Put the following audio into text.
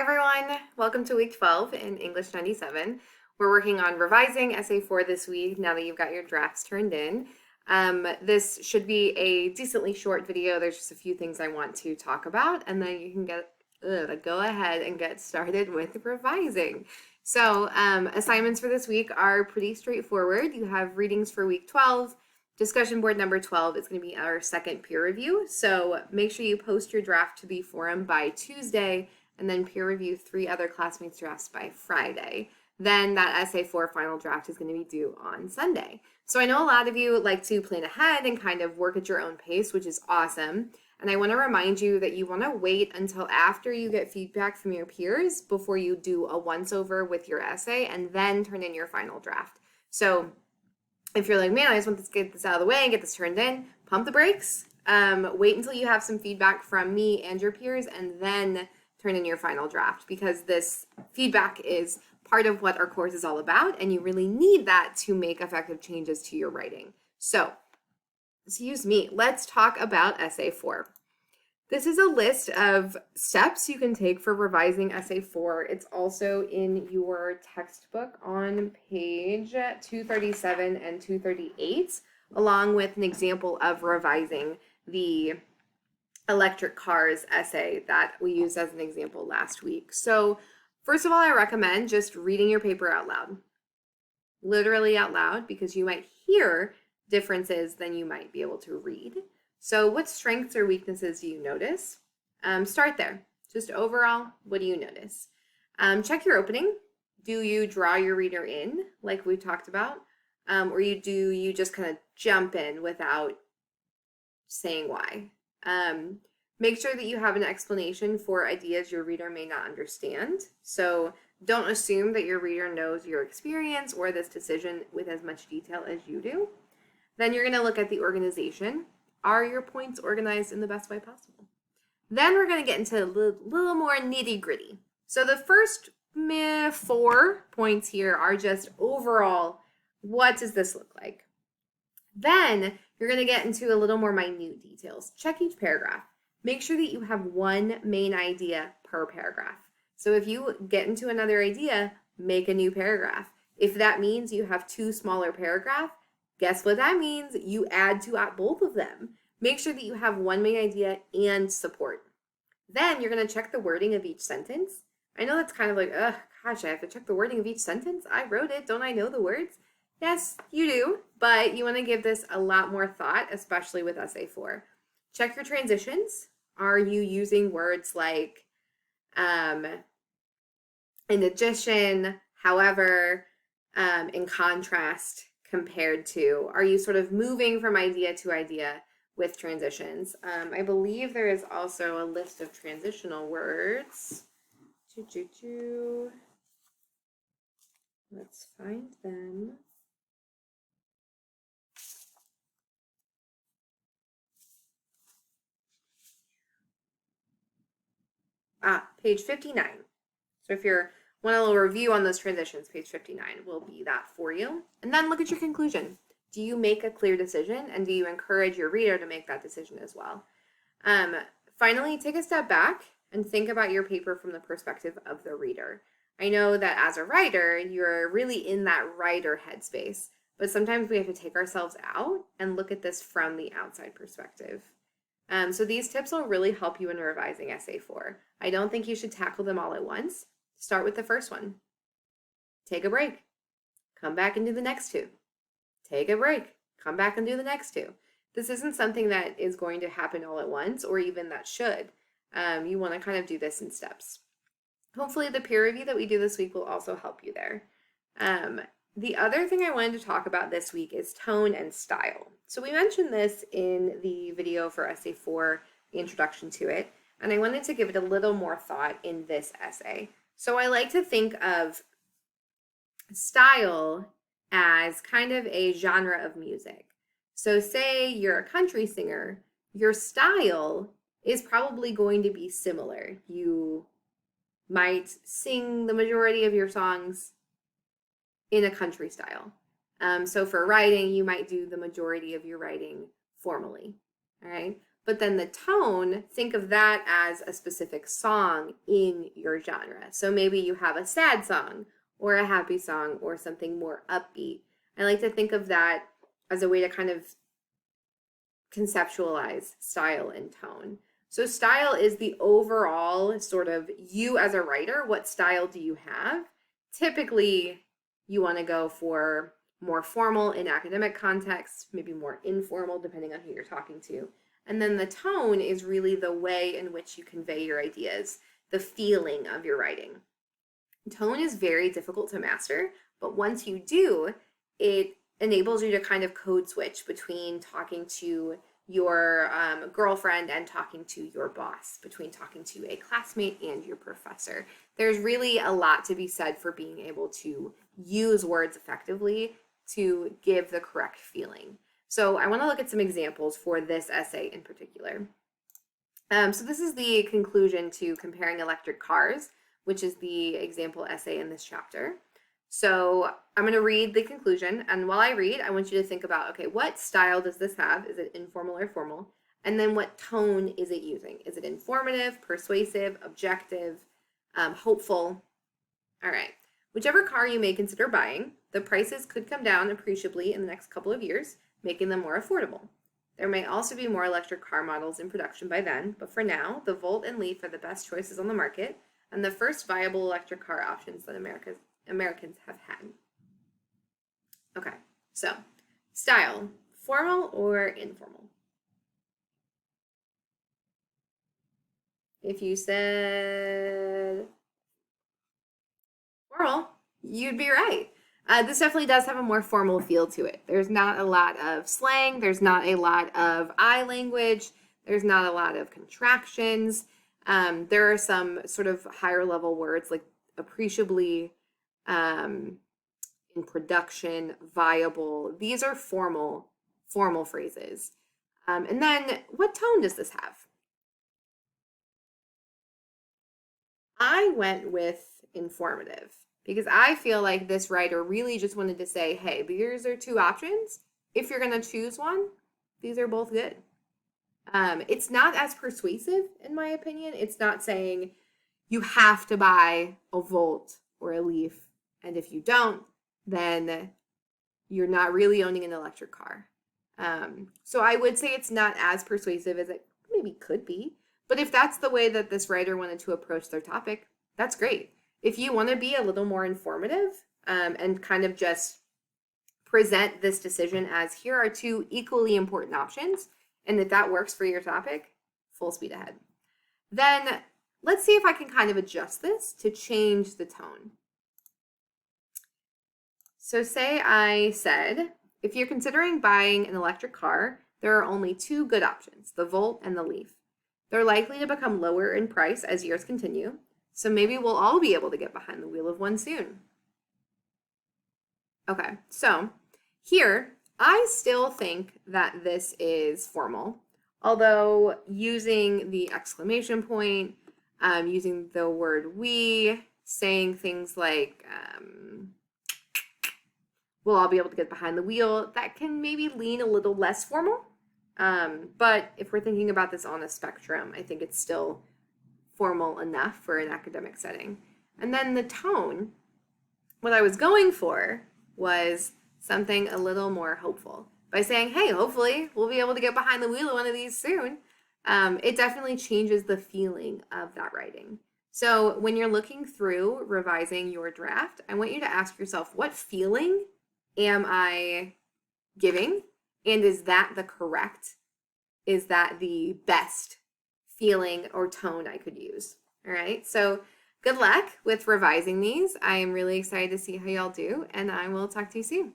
everyone, welcome to week 12 in English 97. We're working on revising essay 4 this week now that you've got your drafts turned in. This should be a decently short video. There's just a few things I want to talk about, and then you can go ahead and get started with revising. So assignments for this week are pretty straightforward. You have readings for week 12. Discussion board number 12 is going to be our second peer review. So make sure you post your draft to the forum by Tuesday, and then peer review 3 other classmates' drafts by Friday. Then that essay 4 final draft is going to be due on Sunday. So I know a lot of you like to plan ahead and kind of work at your own pace, which is awesome. And I want to remind you that you want to wait until after you get feedback from your peers before you do a once-over with your essay and then turn in your final draft. So if you're like, man, I just want to get this out of the way and get this turned in, pump the brakes. Wait until you have some feedback from me and your peers, and then turn in your final draft, because this feedback is part of what our course is all about, and you really need that to make effective changes to your writing. So, excuse me, let's talk about essay 4. This is a list of steps you can take for revising essay 4. It's also in your textbook on page 237 and 238, along with an example of revising the electric cars essay that we used as an example last week. So first of all, I recommend just reading your paper out loud, literally out loud, because you might hear differences than you might be able to read. So what strengths or weaknesses do you notice? Start there. Just overall, what do you notice? Check your opening. Do you draw your reader in, like we talked about? Or do you just kind of jump in without saying why? Make sure that you have an explanation for ideas your reader may not understand. So don't assume that your reader knows your experience or this decision with as much detail as you do. Then you're going to look at the organization. Are your points organized in the best way possible? Then we're going to get into a little more nitty-gritty. So the first 4 points here are just overall, what does this look like? Then you're going to get into a little more minute details. Check each paragraph. Make sure that you have one main idea per paragraph. So if you get into another idea, make a new paragraph. If that means you have 2 smaller paragraphs, guess what that means? You add to both of them. Make sure that you have one main idea and support. Then you're going to check the wording of each sentence. I know that's kind of like, gosh, I have to check the wording of each sentence. I wrote it. Don't I know the words? Yes, you do, but you want to give this a lot more thought, especially with essay 4. Check your transitions. Are you using words like in addition, however, in contrast, compared to? Are you sort of moving from idea to idea with transitions? I believe there is also a list of transitional words. Let's find them. Page 59. So if you want a little review on those transitions, page 59 will be that for you. And then look at your conclusion. Do you make a clear decision, and do you encourage your reader to make that decision as well? Finally, take a step back and think about your paper from the perspective of the reader. I know that as a writer, you're really in that writer headspace, but sometimes we have to take ourselves out and look at this from the outside perspective. So these tips will really help you in revising essay 4. I don't think you should tackle them all at once. Start with the first one. Take a break. Come back and do the next 2. Take a break. Come back and do the next 2. This isn't something that is going to happen all at once, or even that should. You want to kind of do this in steps. Hopefully the peer review that we do this week will also help you there. The other thing I wanted to talk about this week is tone and style. So we mentioned this in the video for essay 4, the introduction to it, and I wanted to give it a little more thought in this essay. So I like to think of style as kind of a genre of music. So say you're a country singer, your style is probably going to be similar. You might sing the majority of your songs in a country style. So for writing, you might do the majority of your writing formally, all right? But then the tone, think of that as a specific song in your genre. So maybe you have a sad song or a happy song or something more upbeat. I like to think of that as a way to kind of conceptualize style and tone. So style is the overall sort of you as a writer, what style do you have? Typically, you want to go for more formal in academic context, maybe more informal depending on who you're talking to. And then the tone is really the way in which you convey your ideas, the feeling of your writing. Tone is very difficult to master, but once you do, it enables you to kind of code switch between talking to your girlfriend and talking to your boss, between talking to a classmate and your professor. There's really a lot to be said for being able to use words effectively to give the correct feeling. So I want to look at some examples for this essay in particular. So this is the conclusion to Comparing Electric Cars, which is the example essay in this chapter. So I'm going to read the conclusion, and while I read, I want you to think about, okay, what style does this have? Is it informal or formal? And then what tone is it using? Is it informative, persuasive, objective, hopeful? All right. Whichever car you may consider buying, the prices could come down appreciably in the next couple of years, making them more affordable. There may also be more electric car models in production by then, but for now, the Volt and Leaf are the best choices on the market and the first viable electric car options that Americans have had. Okay, so style, formal or informal? If you said formal, you'd be right. This definitely does have a more formal feel to it. There's not a lot of slang. There's not a lot of I language. There's not a lot of contractions. There are some sort of higher level words like appreciably, in production, viable. These are formal phrases. And then what tone does this have? I went with informative because I feel like this writer really just wanted to say, hey, these are two options. If you're going to choose one, these are both good. It's not as persuasive, in my opinion. It's not saying you have to buy a Volt or a Leaf, and if you don't, then you're not really owning an electric car. So I would say it's not as persuasive as it maybe could be. But if that's the way that this writer wanted to approach their topic, that's great. If you want to be a little more informative and kind of just present this decision as here are two equally important options, and if that works for your topic, full speed ahead. Then let's see if I can kind of adjust this to change the tone. So say I said, if you're considering buying an electric car, there are only two good options, the Volt and the Leaf. They're likely to become lower in price as years continue, so maybe we'll all be able to get behind the wheel of one soon. Okay, so here, I still think that this is formal, although using the exclamation point, using the word we, saying things like, we'll all be able to get behind the wheel, that can maybe lean a little less formal. But if we're thinking about this on a spectrum, I think it's still formal enough for an academic setting. And then the tone, what I was going for was something a little more hopeful. By saying, hey, hopefully we'll be able to get behind the wheel of one of these soon, it definitely changes the feeling of that writing. So when you're looking through revising your draft, I want you to ask yourself, what feeling am I giving? And is that the correct? Is that the best feeling or tone I could use? All right, so good luck with revising these. I am really excited to see how y'all do, and I will talk to you soon.